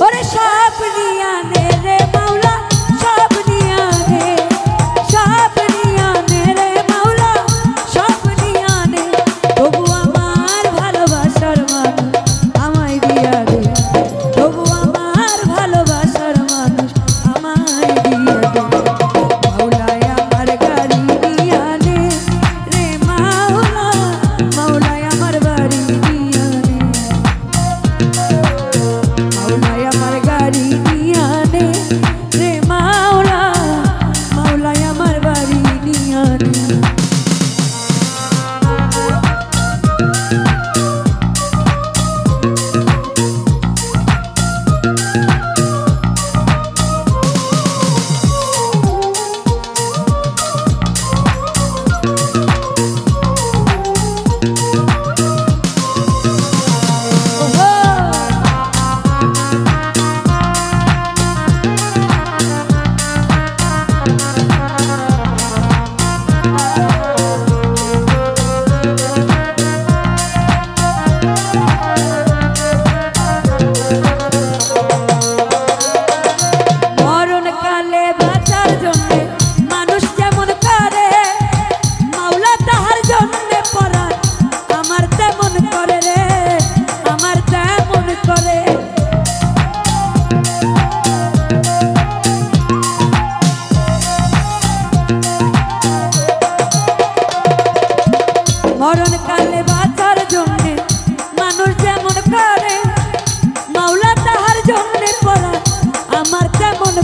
ওরে সব নিয়া নে রে মাওলা, সব নিয়া নে, সব নিয়া নে রে মাওলা, সব নিয়া নে। তবু আমার ভালোবাসার মানুষ আমায় দিয়া দে, তবু আমার ভালোবাসার মানুষ আমায় দিয়া দে। মাওলায় আমার গাড়ি নিয়া নে রে মাওলা, মাওলায় আমার বাড়ি নিয়া নে, মাওলায় আমার গাড়ি নিয়া নে রে মাওলা, মাওলায় আমার বাড়ি নিয়া নে। মরণকালে বাঁচার জন্যে মানুষ যেমন করে, মাওলা তাহার জন্যে পরাণ আমার তেমন করে রে, আমার তেমন করে। মরণকালে বাঁচার জন্যে মানুষ যেমন করে, মাওলা তাহার জন্যে পরাণ আমার তেমন